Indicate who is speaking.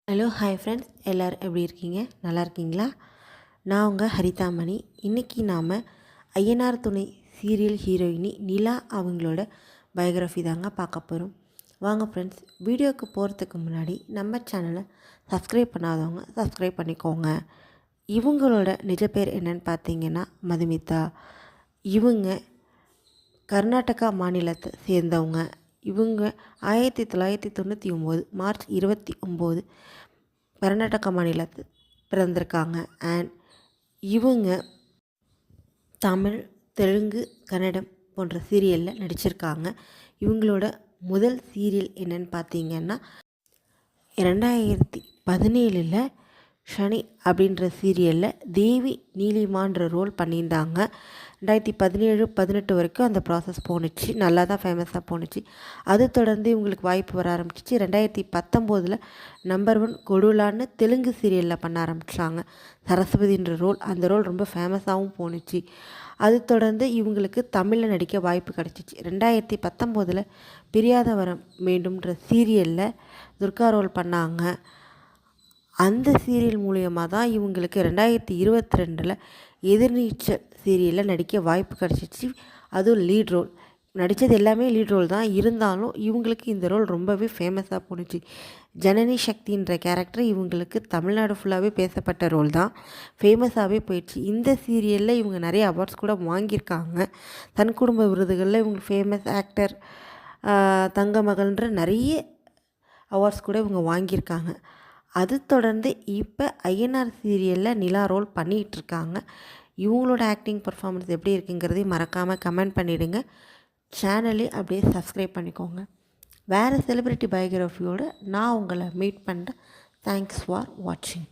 Speaker 1: Hello hi friends, எல்லோரும் எப்படி இருக்கீங்க? நல்லா இருக்கீங்களா? நான் உங்கள் ஹரிதாமணி. இன்றைக்கி நாம் ஐயனார் துணை சீரியல் ஹீரோயினி நிலா அவங்களோட பயோகிராஃபி தாங்க பார்க்க போகிறோம். வாங்க ஃப்ரெண்ட்ஸ், வீடியோவுக்கு போகிறதுக்கு முன்னாடி நம்ம சேனலை சப்ஸ்கிரைப் பண்ணாதவங்க சப்ஸ்கிரைப் பண்ணிக்கோங்க. இவங்களோட நிஜ பேர் என்னன்னு பார்த்தீங்கன்னா மதுமிதா. இவங்க கர்நாடகா மாநிலத்தை சேர்ந்தவங்க. இவங்க 1999 மார்ச் 29 கர்நாடகா மாநிலத்தில் பிறந்திருக்காங்க. அண்ட் இவங்க தமிழ், தெலுங்கு, கன்னடம் போன்ற சீரியலில் நடிச்சிருக்காங்க. இவங்களோட முதல் சீரியல் என்னன்னு பார்த்தீங்கன்னா 2017 ஷனி அப்படின்ற சீரியலில் தேவி நீலிமான்ற ரோல் பண்ணியிருந்தாங்க. 2017-18 வரைக்கும் அந்த ப்ராசஸ் போணுச்சு. நல்லா தான் ஃபேமஸாக போணுச்சு. அது தொடர்ந்து இவங்களுக்கு வாய்ப்பு வர ஆரம்பிச்சிச்சு. 2019 நம்பர் 1 கொடுலான்னு தெலுங்கு சீரியலில் பண்ண ஆரம்பித்தாங்க. சரஸ்வதின்ற ரோல், அந்த ரோல் ரொம்ப ஃபேமஸாகவும் போணுச்சு. அது தொடர்ந்து இவங்களுக்கு தமிழில் நடிக்க வாய்ப்பு கிடச்சிச்சு. 2019 பிரியாத வரம் வேண்டும்ன்ற சீரியலில் துர்கா ரோல் பண்ணாங்க. அந்த சீரியல் மூலியமாக தான் இவங்களுக்கு 2022 எதிர்நீச்சல் சீரியலில் நடிக்க வாய்ப்பு கிடச்சிச்சு. அதுவும் லீட் ரோல். நடித்தது எல்லாமே லீட் ரோல் தான். இருந்தாலும் இவங்களுக்கு இந்த ரோல் ரொம்பவே ஃபேமஸாக போணுச்சு. ஜனனி சக்தின்ற கேரக்டர் இவங்களுக்கு தமிழ்நாடு ஃபுல்லாகவே பேசப்பட்ட ரோல் தான். ஃபேமஸாகவே போயிடுச்சு. இந்த சீரியலில் இவங்க நிறைய அவார்ட்ஸ் கூட வாங்கியிருக்காங்க. தன் குடும்ப விருதுகளில் இவங்க ஃபேமஸ் ஆக்டர், தங்க மகள்ன்ற நிறைய அவார்ட்ஸ் கூட இவங்க வாங்கியிருக்காங்க. அது தொடர்ந்து இப்போ ஐயனார் சீரியலில் நிலா ரோல் பண்ணிகிட்ருக்காங்க. இவங்களோட ஆக்டிங் பர்ஃபார்மன்ஸ் எப்படி இருக்குங்கிறதையும் மறக்காமல் கமெண்ட் பண்ணிவிடுங்க. சேனலே அப்படியே சப்ஸ்கிரைப் பண்ணிக்கோங்க. வேறு செலிப்ரிட்டி பயோகிராஃபியோடு நான் உங்களை மீட் பண்ணுறேன். தேங்க்ஸ் ஃபார் வாட்சிங்.